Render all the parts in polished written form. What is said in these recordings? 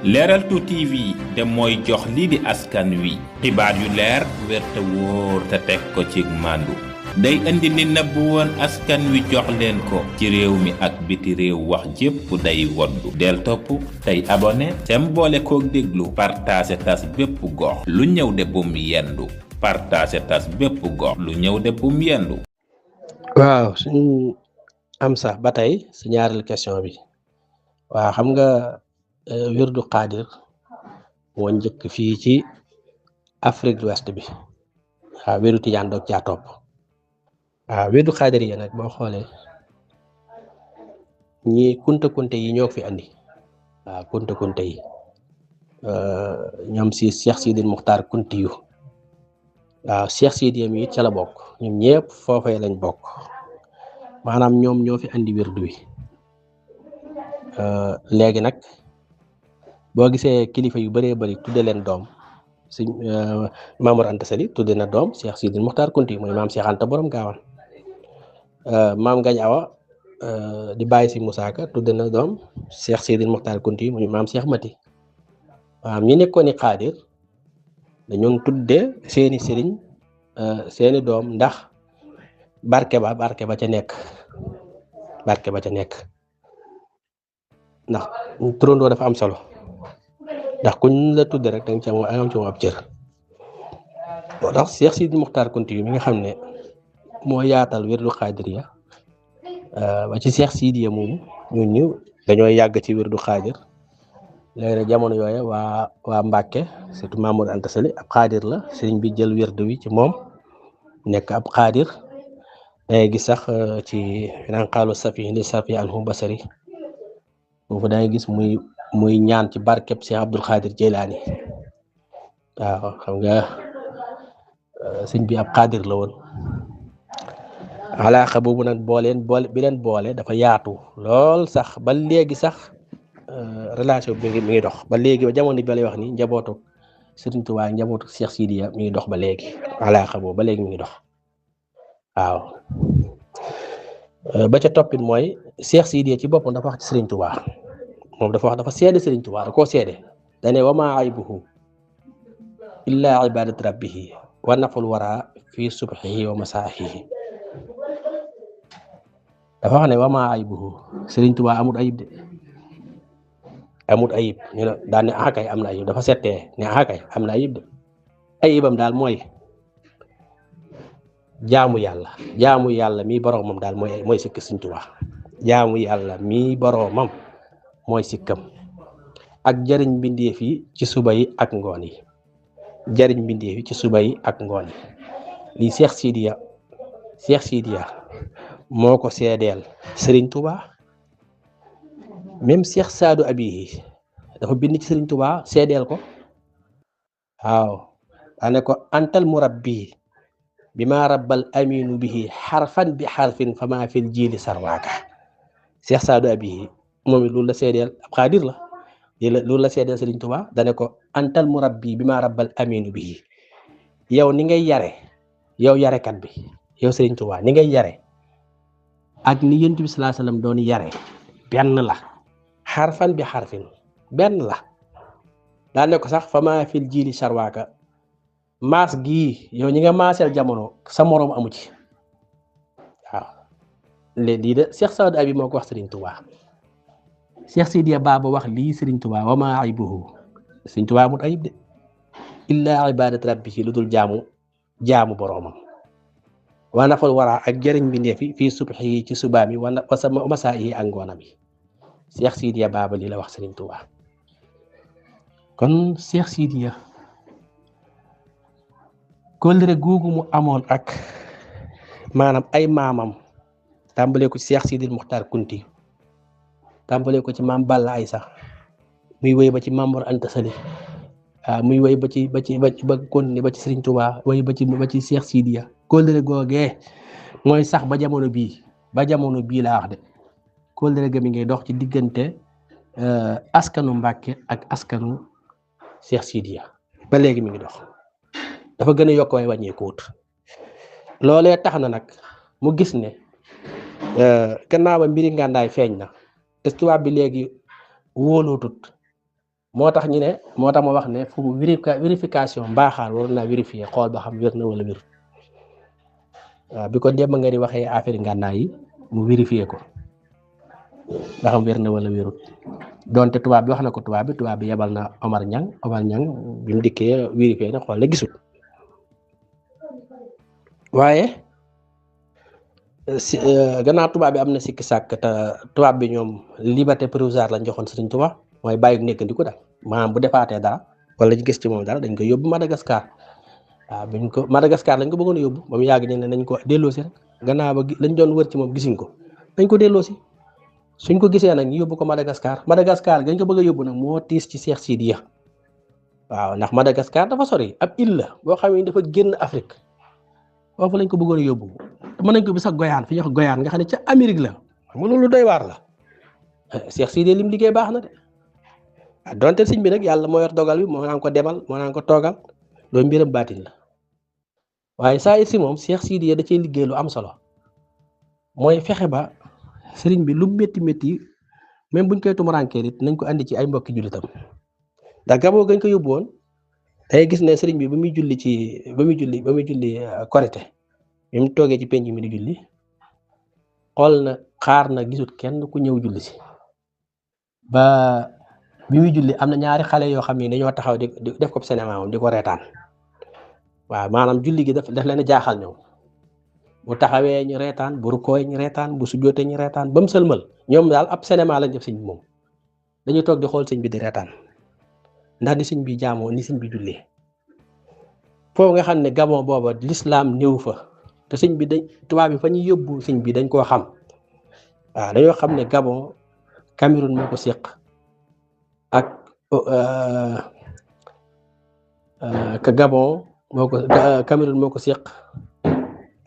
Leral 2 TV de mooy jox lii di askan wi xibaar yu leer wér te wóor te teg ko ci màndu day indi li nëbb woon askan wi jox leen ko ci réew mi ak biti réew wax jépp day woddu del topp tey abonné tem boole kook déglu partage tas bépp gox lu ñëw de bum yendu partage tas bépp gox lu ñëw de bum yendu. waaw suñu am sax ba tey si ñaareelu question bi waaw xam nga wirdu xaadir moo njëkk fii ci Afrique de l'Ouest bi waaw wirdu tijaan doog caa topp waaw wirdu xaadir yi nag boo xoolee ñi kunte yi ñoo fi andi waaw kunte yi ñoom si Cheikh Sidil Muxtaar Kunti yu waaw Cheikh Sidi mi it ca la bokk ñoom ñëpp foofee lañ bokk maanaam ñoom ñoo fi andi wirdu wi léegi nag boo gisee kilifa yu bëree bëri tudde leen doom si Mamour Anta Sali tudde na doom Cheikh Sidil Muxtaar Kunti mooy maam Cheikh Anta borom Gaawaan maam Gañ Awa di bàyyi si Moussa Ka tudde na doom Cheikh Sidil Muxtaar Kunti mooy maam Cheikh Mati waaw ñi nekkoon ni xaadir dañoo tudde seeni sëriñ seeni doom ndax barke ba ca nekk ndax turandoo dafa am solo ndax kuñ la tudde rek danga ci am ci moom ab cër moo tax Cheikh Sidil Muxtaar Kunti yu mi nga xam ne moo yaatal wirdu xaadiriya ba ci Cheikh Sidiya moomu ñu dañoo yàgg ci wirdu xaadir léegi nag jamono yooye waa Mbàkke surtout Mamour Anta Sali ab xaadir la sëriñ bi jël wirdu wi ci moom nekk ab xaadir dangay gis sax ci naan xaalu safi li safi anhu basari foofu dangay gis muy ñaan ci barkeb Cheikh Abdul Xaadir Jeylaani waaw xam nga sëñ bi ab xaadir la woon alaaxa boobu nag bi leen boole dafa yaatu lool sax ba léegi sax relation bi mi ngi dox ba léegi ba jamono bi lay wax ni njabootu Sëriñ Tuubaa njabootu Cheikh Sidiya mi ngi dox ba léegi alaaxa boobu ba léegi mi ngi dox waaw ba ca toppit mooy Cheikh Sidiya ci boppam dafa wax ci Sëriñ Tuubaa moom dafa seede Sëriñ Tuubaa da koo seede dane wa maa aybuhu illa ibadat rabbihi wa naful wara fi subhihi wa masaahihi dafa wax ne wa maa aybuhu Sëriñ Tuubaa amul ayib de amul ayib ñu ne daan ne akay am na ayib dafa settee ne akay am na ayib de ayibam daal mooy jaamu yàlla mi boroomam daal mooy sikk Sëriñ Tuubaa jaamu yàlla mi boroomam mooy sikkam ak jariñ mbindeef yi ci suba yi ak ngoon yi lii Cheikh Sidiya moo ko seedeel Sëriñ Tuubaa même Cheikh Saadu Abihi dafa bind ci Sëriñ Tuubaa seedeel ko waaw daane ko antal murabbi bi ma rabbal aminu bihi xarfan bi xarfin fa ma fil jiili sarwaaka Cheikh Saadu Abihi moom it loolu la seedeel ab xaadir la loolu la seedeel Sëriñ Tuubaa dane ko antal murabbi bi ma rabbal aminu bihi yow ni ngay yare yow yarekat bi yow Sëriñ Tuubaa ni ngay yare ak ni Yonent bi sallallahu alayhi wasallam doon yare benn la xarfan bi xarfin benn la daa ne ko sax fa maa fil jiili sarwaaka maas gii yow ñi nga maaseel jamono sa moroom amu ci waaw lii de Cheikh Saadu Abi moo ko wax Sëriñ Tuubaa Cheikh Sidiya Baba wax lii Sëriñ Tuubaa wa maa aybuhu Sëriñ Tuubaa amul ayib de illa ibadat rabbihi lu dul jaamu boroomam wa nafal wara ak jëriñ bi ndeefi fii subhi ci subaam yi wa masaa yi ak ngoonam yi Cheikh Sidiya Baba lii la wax Sëriñ Tuubaa kon Cheikh Sidiya kóllëre googu mu amoon ak maanaam ay maamam tàmbalee ko ci Cheikh Sidil Muxtaar Kunti tàmbalee ko ci maam Balla Aysa muy wéy ba ci Mamour Anta Sali muy wéy ba continuer ba ci Sëriñ Tuubaa wéy ba ci Cheikh Sidiya kóllëre googee mooy sax ba jamono bii laa wax de kóllëre ga mi ngay dox ci diggante askanu Mbàkke ak askanu Cheikh Sidiya ba léegi mi ngi dox dafa gën a yokk waaye wàññeekuwut loolee tax na nag mu gis ne gannaaw ba mbiri ngàndaay feeñ na te tubaab bi léegi wóolootut moo tax ñu ne moo tax ma wax ne fu vérification mbaaxaan waroon naa vérifier xool ba xam wér na wala wér waaw bi ko démb nga di waxee affaire ngànnaay yi mu vérifier ko ba xam wér na wala wérut donte tubaab bi wax na ko tubaab bi yebal na Omar Niang bi mu dikkee vérifier na xool na gisul waaye gannaaw tubaab bi am na sikki sàkk te tubaab bi ñoom liberté provisoire lañ joxoon Sëriñ Tuubaa mooy bàyyi nekkandiku daal maanaam bu defaatee dara wala ñu gis ci moom dara dañ koy yóbbu Madagascar waaw buñ ko Madagascar lañ ko bëggoon a yóbbu ba mu yàgg ne nañ ko delloosi rek gannaaw ba lañ doon wër ci moom gisuñ ko dañ ko delloosi suñ ko gisee nag ñu yóbbu ko Madagascar gañ ko bëgg a yóbbu nag moo tiis ci Cheikh Sidiya waaw ndax Madagascar dafa sori ab île la boo xam ne dafa génn Afrique foofu lañ ko bëggoon a yóbbu mën nañ ko bi sax Goyaan fi ñuy wax Goyaan nga xam ne ca Amérique la xam nga loolu doy waar la Cheikh Sidiya lim liggéey baax na de donte sëñ bi nag yàlla moo yor dogal bi moo naan ko demal moo naan ko toogal loolu mbiram baatin la waaye saa si moom Cheikh Sidiya da cee liggéey lu am solo mooy fexe ba sëriñ bi lu métti même buñ koy tumurankee it nañ ko andi ci ay mbokki jullitam ndax Gabon gañ ko yóbbu woon day gis ne sëriñ bi ba muy julli korite bi mu toogee ci penc mi di julli xool na xaar na gisut kenn ku ñëw julli si ba bi muy julli am na ñaari xale yoo xam ne dañoo taxaw di def ko cinéma moom di ko reetaan waaw maanaam julli gi daf leen jaaxal ñoom bu taxawee ñu reetaan bu rukkooy ñu reetaan bu sujjootee ñu reetaan ba mu sëlmal ñoom daal ab cinéma lañ def sëñ bi moom dañuy toog di xool sëñ bi di reetaan ndax ni sëñ bi jaamoo ni sëñ bi jullee foofu nga xam ne Gabon booba l'islam néew fa te sëñ bi tubaab bi fa ñuy yóbbu sëñ bi dañ koo xam waaw dañoo xam ne Gabon Cameroun moo ko séq ak Gabon Cameroun moo ko séq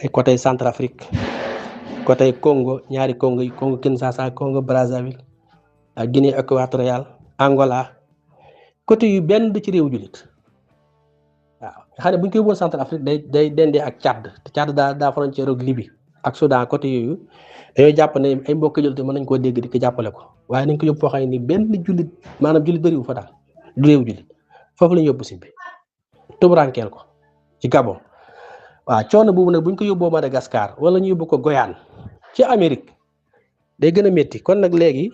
ay côté Centrafrique côté Congo ñaari Congo Kinshasa Congo Brazzaville ak Guinée équatoriale Angola côté yu benn du ci réew jullit waaw nga xam ne bu ñu koy yóbbuwoon Centrafrique day dendee ak Tchad te Tchad daa frontière ak Libye ak Soudan côté yooyu dañoo jàpp ne ay mbokk jullit mën nañ koo dégg di ko jàppale ko waaye nañ ko yóbbu foo xam ne ni benn jullit maanaam jullit bëriwu fa daal du réew jullit foofu lañu yóbbu si bi tubarankeel ko ci Gabon waaw coono boobu nag bu ñu ko yóbboo Madagascar wala ñu yóbbu ko Goyaan ci Amérique day gën a métti kon nag léegi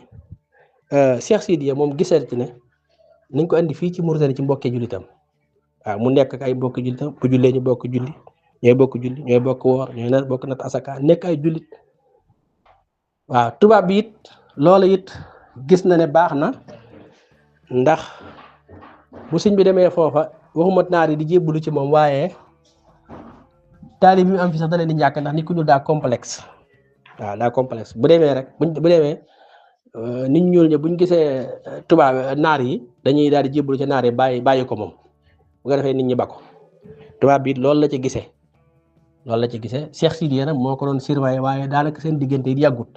Cheikh Sidiya moom gisati ne nañ ko andi fii ci Mauritanie ci mbokkee jullitam waaw mu nekk ak ay mbokki jullitam bu jullee ñu bokk julli ñooy bokk woor ñooy bokk nat asaka nekk ay jullit waaw tubaab bi it loola it gis na ne baax na ndax bu sëñ bi demee foofa waxuma naar yi di jébbalu ci moom waaye taali bi mu am fi sax da leen di ñàkk ndax nit ku ñuul daa complexe waaw daa complexe bu demee rek bu demee nit ñuul ñi buñ gisee tubaab naar yi dañuy daal di jébbalu ci naar yi bàyyi ko moom bu nga defee nit ñi ba ko tubaab bi loolu la ci gisee Cheikh Sidiya nag moo ko doon surveiller waaye daanaka seen diggante yi yàggut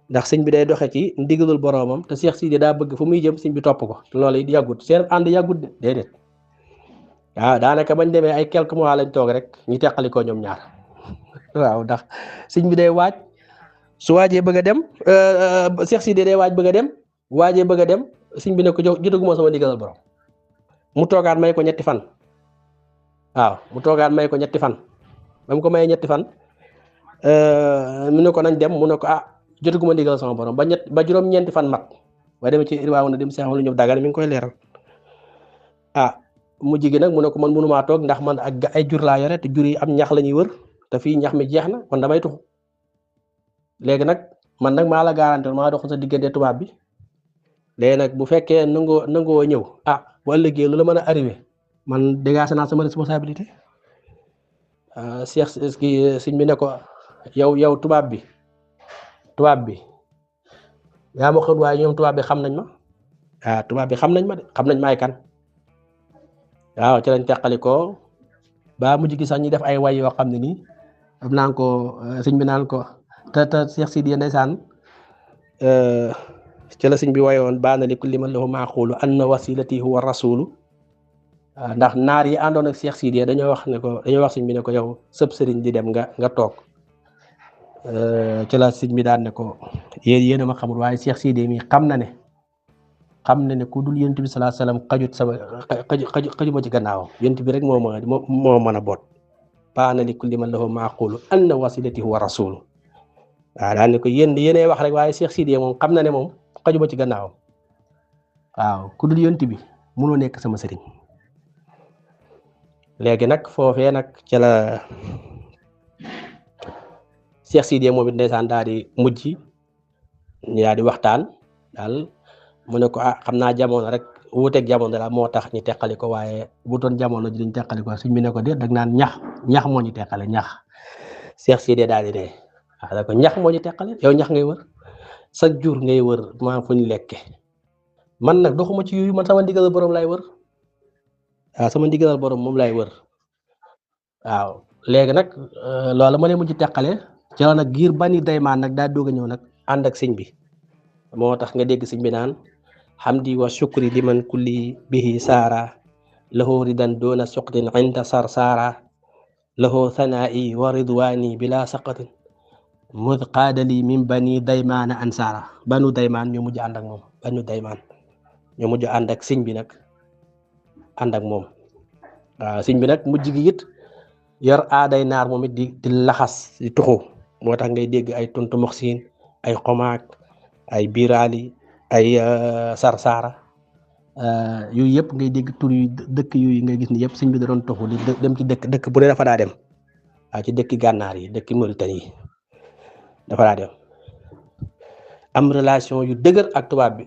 ndax sëñ bi day doxe ci ndigalul boroomam te Cheikh Sidiya daa bëgg fu muy jëm sëñ bi topp ko te loolu it yàggut seen ànd yàggut de déedéet waaw daanaka bañ demee ay quelques mois lañ toog rek ñu teqali ko ñoom ñaar waaw ndax sëñ bi day waaj su waajee bëgg a dem Cheikh Sidiya day waaj bëgg a dem waajee bëgg a dem sëñ bi ne ko jotaguma sama ndigalal borom mu toogaat may ko ñetti fan waaw ba mu ko mayee ñetti fan mu ne ko nañ dem mu ne ko jotaguma ndigal sama borom ba juróom-ñeenti fan mat waaye demee ci irwaaw na dem seex lu ñëw dagal mi ngi koy leeral mujj gi nag mu ne ko man mënumaa toog ndax man ak ay jur laa yore te jur yi am ñax la ñuy wër te fii ñax mi jeex na kon damay tuxu léegi nag man nag maa la garanti maa dox sa diggante tubaab bi léegi nag bu fekkee nangoo ñëw bu ëllëgee lu la mën a arrivé man dégagé naa sama responsabilité Cheikh sëñ bi ne ko yow tubaab bi yaa ma xët waaye ñoom tubaab bi xam nañ ma tubaab bi xam nañ ma de xam nañ maay kan waaw ci lañ teqali ko ba mujj gi sax ñi def ay way yoo xam ne nii am naan ko sëñ bi naan ko te Cheikh Sidiya ndeysaan ci la sëñ bi wayoon baana li kulli man lahu maaqulu anna wasilati huwa rasulu ndax naar yi àndoon ak Cheikh Sidiya dañoo wax sëñ bi ne ko yow sëb sëriñ di dem nga toog ci la sëñ bi daan ne ko yéen a ma xamul waaye Cheikh Sidiya mi xam na ne xam ne ku dul yonent bi sallallahu alayhi wasallam xajut sama xaju ma ci gannaawam yonent bi rek moo mën a boot baana li kulli man lahu maaqulu anna wasilati huwa rasulu waaw daal ne ko yéenay wax rek waaye Cheikh Sidiya moom xam na ne moom xaju ma ci gannaawam waaw ku dul yonent bi mënoo nekk sama sëriñ léegi nag foofee nag ca la Cheikh Sidiya moom it ndeysaan daal di mujj ñu daal di waxtaan daal mu ne ko xam naa jamono rek wuuteeg jamono daal moo tax ñu teqali ko waaye bu doon jamono ji duñ teqali ko suñ bi ne ko déet dag naan ñax moo ñu teqale ñax Cheikh Sidiya daal di ne da ko ñax moo ñu teqale yow ñax ngay wër chaque jour ngay wër maa fu ñu lekke man nag doxuma ci yooyu man sama ndigalal borom laay wër waaw sama ndigalal borom moom laay wër waaw léegi nag loolu ma leen mujj teqale ci la nag giir bani daymaan nag daa doog a ñëw nag ànd ak sëñ bi moo tax nga dégg sëñ bi naan hamdi wa shukri liman kulli bihi saara lahu ridan doona suqtin inda sarsaara lahu thanaa'i wa ridwaani bila saqatin mud qaadali min bani daymaana ansaara banu daymaan ñoo mujj ànd ak moom banu daymaan ñoo mujj ànd ak sëñ bi nag ànd ak moom waaw sëñ bi nag mujj gi it yor aaday naar moom it di laxas di tuxu moo tax ngay dégg ay tuntu moxsin ay xomaak ay biraali ay sarsaara yooyu yëpp ngay dégg tur yu dëkk yooyu ngay gis ni yëpp sëñ bi da doon tuxu di dem ci dëkk bu ne dafa daa dem waaw ci dëkki gànnaar yi dëkki Mauritanie yi dafa daa dem am relation yu dëgër ak tubaab bi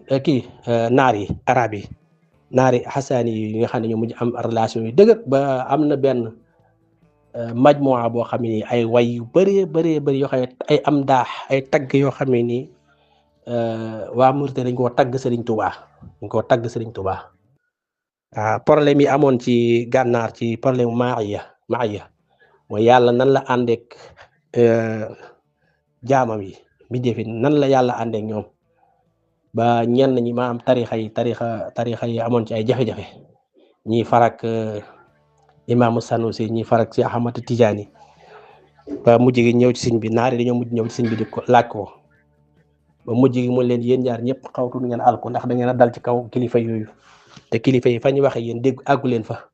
naar yi arab yi naari xasaani yi nga xam ne ñoo mujj am relation yu dëgër ba am na benn majmuwa boo xam ne ay way yu bëree bëri yoo xam ne ay am daax ay tagg yoo xam ne nii waa Mauritanie dañ koo tagg Serigne Touba waaw problème yi amoon ci gànnaar ci problème maaya mooy yàlla nan la àndeek jaamam yi mbindeef yi nan la yàlla àndeek ñoom ba ñenn ñi maanaam tarixa yi amoon ci ay jafe-jafe ñi farak imaamu Sanusi ñi farak si Ahmad Tijaani ba mujj gi ñëw ci sëñ bi naari dañoo mujj ñëw ci sëñ bi di ko laaj ko ba mujj gi mu leen yéen ñaar ñëpp xawtu ngeen alko ndax da ngeen a dal ci kaw kilifa yooyu te kilifa yi fa ñu waxee yéen dégg àggu leen fa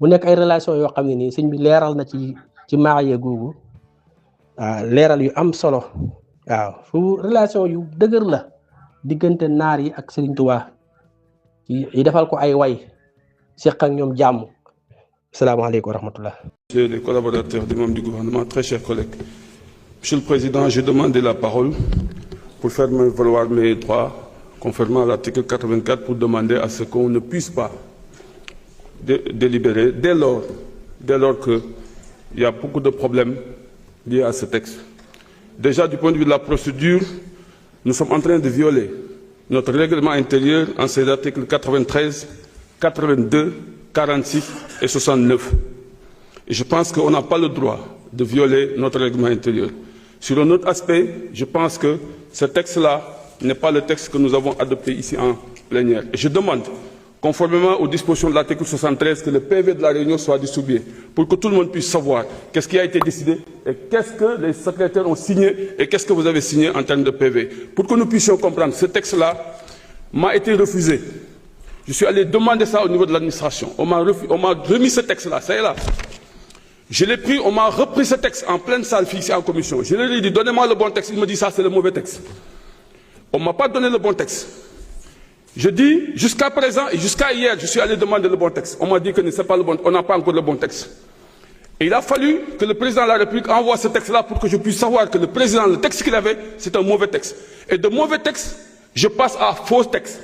mu nekk ay relation yoo xam ne nii sëñ bi leeral na ci maaye googu waaw leeral yu am solo waaw fu relation yu dëgër la diggante naar yi ak Serigne Touba yi defal ko ay way seq ak ñoom jàmm. Salaamaaleykum wa rahmatullah. Monsieur les collaborateurs des membres du gouvernement, très chers collègues. Monsieur le Président, je demande la parole pour faire valoir mes droits conformément à l'article 84 pour demander à ce qu'on ne puisse pas délibérer dès lors qu'il y a beaucoup de problèmes liés à ce texte. Déjà, du point de vue de la procédure, nous sommes en train de violer notre règlement intérieur en ses articles 93, 82, 46 et 69. Et je pense qu'on n'a pas le droit de violer notre règlement intérieur. Sur un autre aspect, je pense que ce texte-là n'est pas le texte que nous avons adopté ici en plénière. Et je demande, conformément aux dispositions de l'article 73, que le PV de la réunion soit distribué pour que tout le monde puisse savoir qu'est-ce qui a été décidé et qu'est-ce que les secrétaires ont signé et qu'est-ce que vous avez signé en termes de PV. Pour que nous puissions comprendre, ce texte-là m'a été refusé. Je suis allé demander ça au niveau de l'administration. On m'a remis ce texte-là, ça y est là. Je l'ai pris, on m'a repris ce texte en pleine salle ici en commission. Je leur ai dit, donnez-moi le bon texte. Il me dit, ça c'est le mauvais texte. On ne m'a pas donné le bon texte. Je dis, jusqu'à présent et jusqu'à hier, je suis allé demander le bon texte. On m'a dit que ce n'est pas le bon, on n'a pas encore le bon texte. Et il a fallu que le président de la République envoie ce texte-là pour que je puisse savoir que le président, le texte qu'il avait, c'est un mauvais texte. Et de mauvais texte, je passe à faux texte.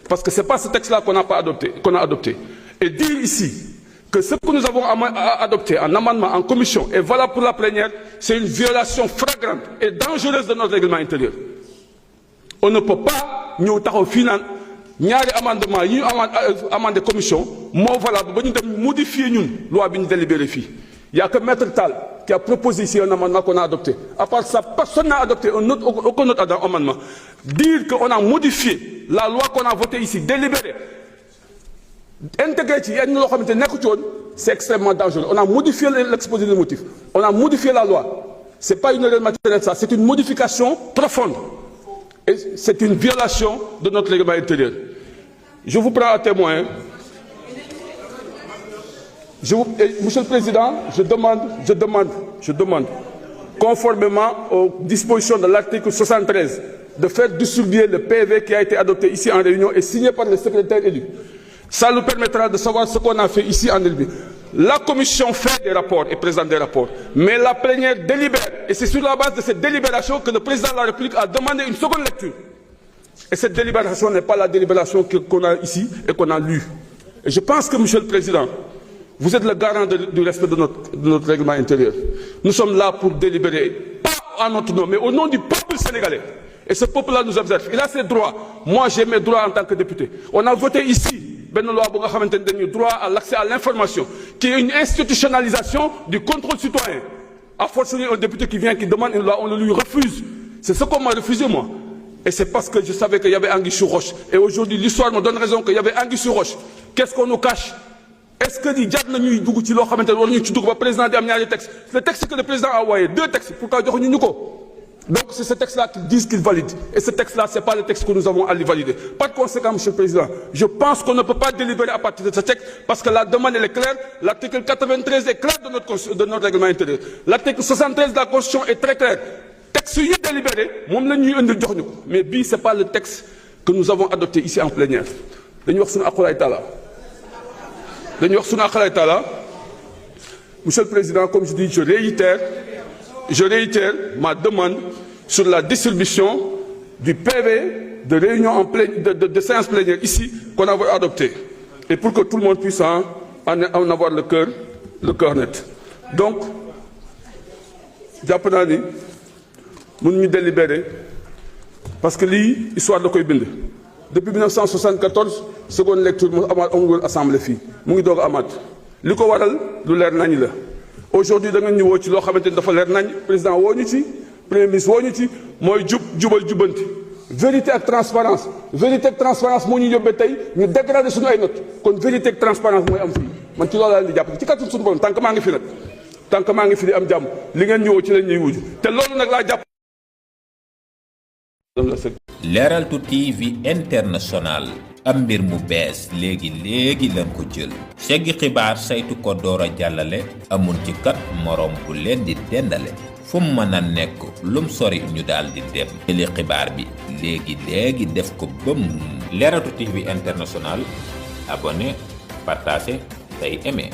Parce que ce n'est pas ce texte-là qu'on n'a pas adopté, qu'on a adopté. Et dire ici que ce que nous avons adopté en amendement, en commission, est valable pour la plénière, c'est une violation flagrante et dangereuse de notre règlement intérieur. On ne peut pas, nous avons ñaari amendement yi amendé commission moo valable ba ñu dem modifier ñun loi bi ñu délibéré fii. Il n'y a que Maître Tal qui a proposé ici un amendement qu'on a adopté. À part ça, personne n'a adopté aucun autre amendement. Dire qu'on a modifié la loi qu'on a votée ici, délibérée, intégrée, c'est extrêmement dangereux. On a modifié l'exposé des motifs. On a modifié la loi. Ce n'est pas une erreur matérielle, ça. C'est une modification profonde. Et c'est une violation de notre règlement intérieur. Je vous prends à témoin. Monsieur le Président, je demande, conformément aux dispositions de l'article 73, de faire distribuer le PV qui a été adopté ici en réunion et signé par le secrétaire élu. Ça nous permettra de savoir ce qu'on a fait ici en Libye. La commission fait des rapports et présente des rapports, mais la plénière délibère. Et c'est sur la base de cette délibération que le président de la République a demandé une seconde lecture. Et cette délibération n'est pas la délibération qu'on a ici et qu'on a lue. Et je pense que, Monsieur le Président, vous êtes le garant du respect de notre règlement intérieur. Nous sommes là pour délibérer, pas en notre nom, mais au nom du peuple sénégalais. Et ce peuple-là nous observe. Il a ses droits. Moi, j'ai mes droits en tant que député. On a voté ici une loi qui droit à l'accès à l'information, qui est une institutionnalisation du contrôle citoyen. A fortiori, un député qui vient, qui demande une loi, on le lui refuse. C'est ce qu'on m'a refusé, moi. Et c'est parce que je savais qu'il y avait anguille sous roche. Et aujourd'hui, l'histoire me donne raison qu'il y avait anguille sous roche. Qu'est-ce qu'on nous cache? Est-ce que dit Diad Nanuy Dougouti Lo Khamantene le président de Amnia texte? Le texte que le président a envoyé, 2 textes, pourquoi nous donc c'est ce texte-là qu'ils disent qu'ils valident. Et ce texte-là, ce n'est pas le texte que nous avons à lui valider. Par conséquent, Monsieur le Président, je pense qu'on ne peut pas délibérer à partir de ce texte parce que la demande elle est claire. L'article 93 est clair de notre règlement intérieur. L'article 73 de la Constitution est très clair. Texte délibéré, mais ce n'est pas le texte que nous avons adopté ici en plénière. Monsieur le Président, comme je dis, je réitère ma demande sur la distribution du PV de réunion de séance plénière ici qu'on a adopté. Et pour que tout le monde puisse en avoir le cœur net. Donc, Japonani, nous délibérer parce que l'histoire de Koybinde. Depuis 1974, seconde lecture, nous avons assemblée fille. Nous avons amat. Ce qu'on waral, nous l'avons. Aujourd'hui, nous avons dit que président Wonyuti, premier ministre Wonyuti, moi, Djoubal Djoubanti. Vérité et transparence. Vérité et transparence, moi, nous avons dégradé sur nos notes. Quand vérité et transparence, moi, je suis là. Je suis là. Tant que je suis là. Tant que je suis là, je suis là. Je suis là. Leral TV International am mbir mu bees léegi lañ ko jël seggi xibaar saytu ko doora jàllale amun ci kat morom bu leen di dendale fu mën a nekk lum sori ñu daal di dem jëli xibaar bi léegi def ko bëm Leral TV International abonné partagé tey aimé